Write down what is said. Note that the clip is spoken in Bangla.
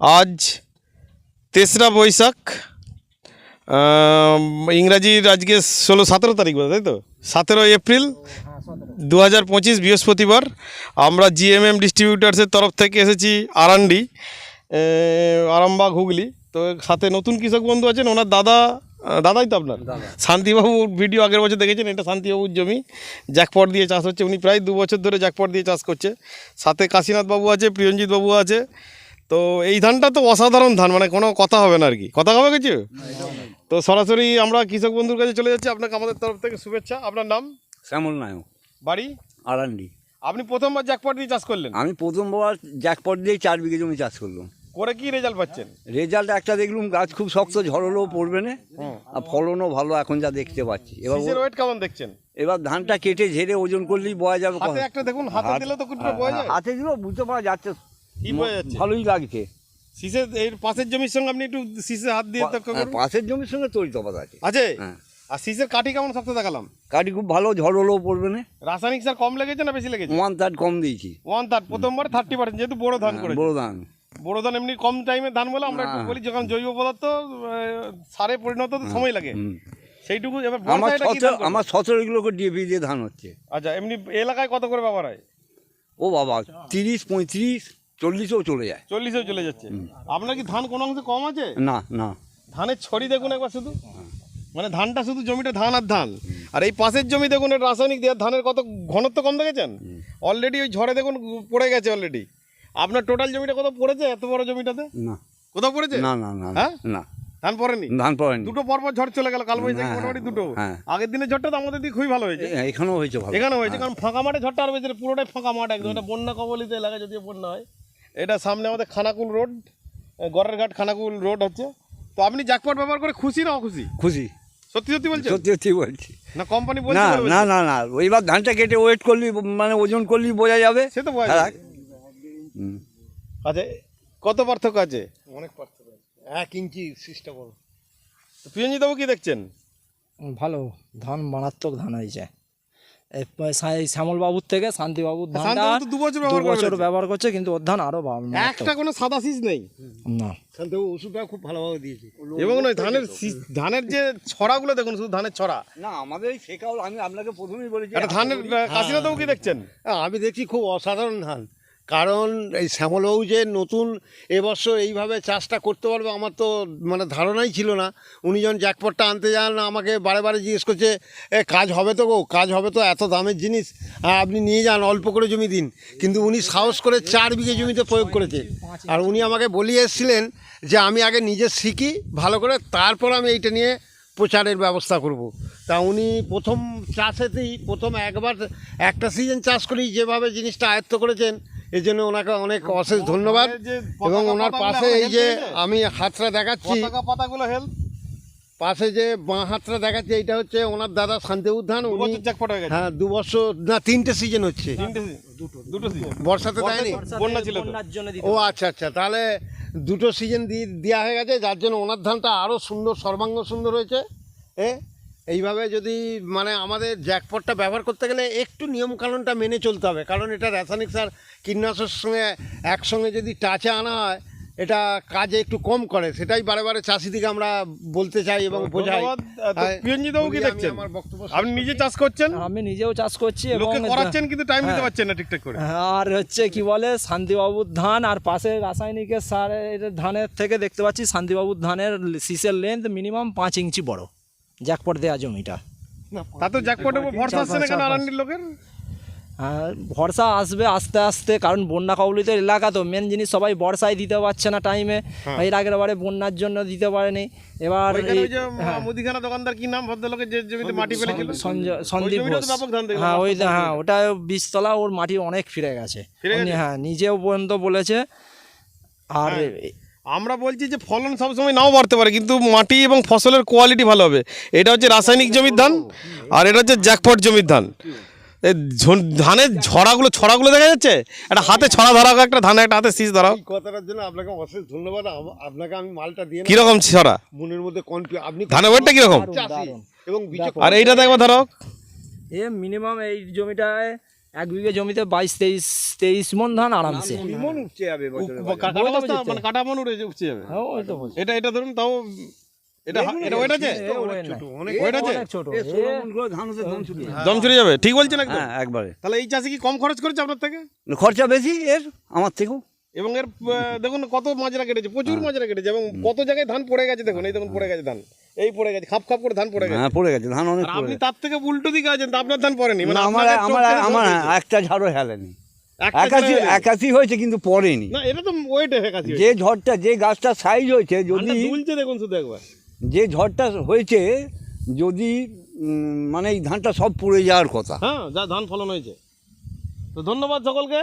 আজ ৩রা বৈশাখ, ইংরাজির আজকে 17 তারিখ বোধ, তাই তো 17 এপ্রিল 2025 বৃহস্পতিবার। আমরা জিএমএম ডিস্ট্রিবিউটার্সের তরফ থেকে এসেছি আরান্ডি, আরামবাগ, হুগলি। তো সাথে নতুন কৃষক বন্ধু আছেন, ওনার দাদাই তো আপনার শান্তিবাবুর ভিডিও আগের বছর দেখেছেন। এটা শান্তিবাবুর জমি, জ্যাকপট দিয়ে চাষ হচ্ছে। উনি প্রায় 2 বছর ধরে জ্যাকপট দিয়ে চাষ করছে। সাথে কাশীনাথ বাবু আছে, প্রিয়ঞ্জিত বাবু আছে। তো এই ধানটা তো অসাধারণ ধান, মানে কোনো কথা হবে না আর কি। কথা হবে কিছু? তো সরাসরি আমরা কৃষক বন্ধুর কাছে চলে যাচ্ছি। আপনাকে আমাদের তরফ থেকে শুভেচ্ছা। আপনার নাম? শ্যামল নায়ক, বাড়ি? আরান্ডি। আপনি প্রথমবার জ্যাকপট দিয়ে চাষ করলেন? আমি প্রথমবার জ্যাকপট দিয়ে 4 বিঘে জমি চাষ করলাম। করে কি রেজাল্ট পাচ্ছেন? রেজাল্ট একটা দেখলাম, গাছ খুব শক্ত, ঝড়লেও পড়বে না, আর ফলনও ভালো এখন যা দেখতে পাচ্ছি। শীষের ওয়েট কেমন দেখছেন? এবার ধানটা কেটে ঝেড়ে ওজন করলেই বয়া যাবে। হাতে একটা দেখুন, হাতে দিলে তো কুটুরে বয়া যায়। হাতে দিলেও বুঝতে পারা যাচ্ছে, কি বয়া যাচ্ছে? ভালোই লাগছে। শীষের এর পাশের জমির সঙ্গে আপনি একটু শীষে হাত দিয়ে পাশের জমির সঙ্গে তৈরি তফাৎ আছে। হ্যাঁ। আর শীষের কাঠি কেমন শক্ত দেখালাম? কাঠি খুব ভালো, ঝড়লেও পড়বে না। রাসায়নিক সার কম লেগেছে না বেশি লেগেছে? 1/3 কম দিয়েছি। 1/3 প্রথমবার 30%, যেহেতু বড় ধান করেছে। বড় ধান এমনি কম টাইমে ধান বলে আমরা একটু বলি, যখন জৈব পদার্থ সারে পরিণত সময় লাগে সেইটুকু। এবার আমার 17 কিলো করে ডিএপি দিয়ে ধান হচ্ছে। আচ্ছা, এমনি এলাকায় কত করে ব্যবহার হয়? ও বাবা, 30, 35, 40ও চলে যায়। 40ও চলে যাচ্ছে। আপনার কি ধান কোনো অংশে কম আছে? না না, ধানের ছড়ি দেখুন একবার শুধু, মানে ধানটা শুধু জমিটা ধান আর ধান। আর এই পাশের জমি দেখুন, রাসায়নিক দেওয়ার ধানের কত ঘনত্ব কম দেখেছেন? অলরেডি ওই ঝড়ে দেখুন পড়ে গেছে অলরেডি। আপনার টোটাল জমিটা কত পড়েছে এত বড় জমিটাতে? না। কোথাও পড়েছে? না না না। হ্যাঁ না, ধান পড়েনি। ধান পড়েনি। দুটো পরপর ঝড় চলে গেল, কালবৈশাখী মোটামুটি দুটো। আগের দিনের ঝড়টা তো আমাদের দিকে খুবই ভালো হয়েছে। এখানেও হয়েছে ভালো। এখানেও হয়েছে, কারণ ফাঁকা মাঠে ঝড়টা আর হয়েছে, পুরোটাই ফাঁকা মাঠ একদম। এটা বন্যা কবলিত এলাকা, যদিও বন্যা হয়। এটা সামনে আমাদের খানাকুল রোড, গড়ের ঘাট খানাকুল রোড হচ্ছে। তো আপনি জ্যাকপট ব্যবহার করে খুশি না অখুশি? খুশি। সত্যি সত্যি বলছেন? সত্যি সত্যি বলছি। না কোম্পানি বলছে? না না না না, ওইবার ধানটা কেটে ওয়েট করলি, মানে ওজন করলি বোঝা যাবে। সে তো বোঝা যাবে। আচ্ছা, কত পার্থক্য আছে? অনেক পার্থক্য, 1 ইঞ্চি সিস্টেম। প্রিয়ঞ্জিত বাবু কি দেখছেন? ভালো ধান, মারাত্মক ধান হয়েছে। শ্যামল বাবুর থেকে শান্তিবাবুর ধানটা 2 বছর 2 বছর ব্যবহার করছে, কিন্তু ওর ধান আরো ভালো। একটা কোনো সাদা শীষ নেই না। শান্তিবাবু ওষুধটা খুব ভালোভাবে দিয়েছে। এবং নয়, ধানের যে ছড়াগুলো দেখুন, শুধু ধানের ছড়া না। আমাদের শেখাও, আমি আপনাকে প্রথমেই বলেছি। একটা ধানের কাশীনাথ বাবু কি দেখছেন? আমি দেখছি খুব অসাধারণ ধান। কারণ এই শ্যামলবাবু যে নতুন এবছর এইভাবে চাষটা করতে পারবে, আমার তো মানে ধারণাই ছিল না। উনি যখন জ্যাকপটটা আনতে যান, আমাকে বারে বারে জিজ্ঞেস করছে, কাজ হবে তো গো, কাজ হবে তো, এত দামের জিনিস আপনি নিয়ে যান, অল্প করে জমি দিন। কিন্তু উনি সাহস করে 4 বিঘে জমিতে প্রয়োগ করেছে। আর উনি আমাকে বলিয়ে এসেছিলেন যে আমি আগে নিজে শিখি ভালো করে, তারপর আমি এইটা নিয়ে প্রচারের ব্যবস্থা করব। তা উনি প্রথম চাষেতেই একবার একটা সিজন চাষ করেই যেভাবে জিনিসটা আয়ত্ত করেছেন, এই জন্য ওনাকে অনেক অশেষ ধন্যবাদ। এবং ওনার পাশে এই যে আমি হাতটা দেখাচ্ছি, পাতাগুলো হেল পাশে যে বাঁ হাতটা দেখাচ্ছি, এইটা হচ্ছে ওনার দাদা শান্তিবাবুর ধান। উনি জ্যাকপট হয়ে গেছে। হ্যাঁ, 2 বছর না 3টে সিজন হচ্ছে। দুটো সিজন বর্ষাতে দেয়নি, বন্যা ছিল। ও আচ্ছা আচ্ছা, তাহলে 2টো সিজন দেওয়া হয়ে গেছে, যার জন্য ওনার ধানটা আরও সুন্দর, সর্বাঙ্গ সুন্দর হয়েছে। এইভাবে যদি মানে আমাদের জ্যাকপটটা ব্যবহার করতে গেলে একটু নিয়মকানুনটা মেনে চলতে হবে, কারণ এটা রাসায়নিক সার কীটনাশকের সঙ্গে একসঙ্গে যদি টাচে আনা হয়, এটা কাজে একটু কম করে। সেটাই বারে বারে চাষিদিকে আমরা বলতে চাই এবং বোঝাই। প্রিয়ঞ্জিত বাবু কি দেখছেন? আপনি নিজে চাষ করছেন? আমি নিজেও চাষ করছি এবং করাচ্ছেন, কিন্তু টাইম দিতে পারছেন না ঠিকঠাক করে। আর হচ্ছে কি বলে, শান্তিবাবুর ধান আর পাশে রাসায়নিকের সারের ধানের থেকে দেখতে পাচ্ছি শান্তিবাবুর ধানের শীষের লেন্থ মিনিমাম 5 ইঞ্চি বড় জ্যাকপট দেওয়া জমিটা। তা তো জ্যাকপটের উপর ভরসা আসছে না কেন আরান্ডির লোকের? ভরসা আসবে আস্তে আস্তে, কারণ বন্যা কবলিত এলাকা তো। মেন জিনিস, সবাই বর্ষায় দিতে পারছে না টাইমে। এর আগের বারে বন্যার জন্য দিতে পারেনি। এবার মুদিখানা দোকানদার কি নাম ভদ্রলোকের যে জমিতে মাটি ফেলেছিল? সন্দীপ ঘোষ। হ্যাঁ, ওই ওটা 20 তলা, ওর মাটি অনেক ফিরে গেছে। হ্যাঁ, নিজেও পর্যন্ত বলেছে। আর আমরা বলছি যে ফলন সবসময় নাও বাড়তে পারে, কিন্তু মাটি এবং ফসলের কোয়ালিটি ভালো হবে। এটা হচ্ছে রাসায়নিক জমির ধান, আর এটা হচ্ছে জ্যাকপট জমির ধান। ধানের ছড়াগুলো দেখা যাচ্ছে। একটা হাতে ছড়া ধরাও, একটা ধানে একটা হাতে শীষ ধরাও। কথাটার জন্য আপনাকে অশেষ ধন্যবাদ। আপনাকে আমি মালটা দিয়ে কিরকম ছড়া? মনের মধ্যে আপনি ধানের ওয়েটটা কিরকম? এবং আর এইটা দেখবো ধরো, মিনিমাম এই জমিটায় 1 বিঘে জমিতে 22-23 মন ধান আরামসে। মন উঠছে যাবে বছরে কাটা অবস্থা মানে কাটা মন উঠে যাবে। হ্যাঁ ওই তো বলছি। এটা ধরুন তাও এটা ওয়েট আছে, ওয়েট আছে, অনেক ছোট। 16 মন করে ধান হতে ধান ছুটি দম চলে যাবে, ঠিক বলছেন একদম। হ্যাঁ একবারে। তাহলে এই চাষে কি কম খরচ করেছে আপনার থেকে? খরচা বেশি এর আমার থেকেও। এবং এর দেখুন কত মাজরা কেটেছে, প্রচুর মাজরা কেটেছে এবং কত জায়গায় ধান পড়ে গেছে দেখুন, এই দেখুন পড়ে গেছে ধান, এই পড়ে গেছে, খাপ খাপ করে ধান পড়ে গেছে। হ্যাঁ পড়ে গেছে ধান অনেক আর পড়ে আপনি গেছে। তার থেকে উল্টো দিকে আছেন, তা আপনার ধান পড়েনি, মানে আমার আপনাদের আমার চোখ থেকে আমার ঝরে গেছে। একটা ঝাড়ও হেলেনি। একটা 81 হয়েছে কিন্তু পড়েনি। না এটা তো ওয়েট একাশি যে ঝড়টা যে গাছটা সাইজ হয়েছে যদি দুলছে দেখুন শুধু একবার। যে ঝড়টা হয়েছে যদি মানে এই ধানটা সব পুড়ে যাওয়ার কথা। হ্যাঁ যা ধান ফলন হয়েছে। তো ধন্যবাদ সকলকে।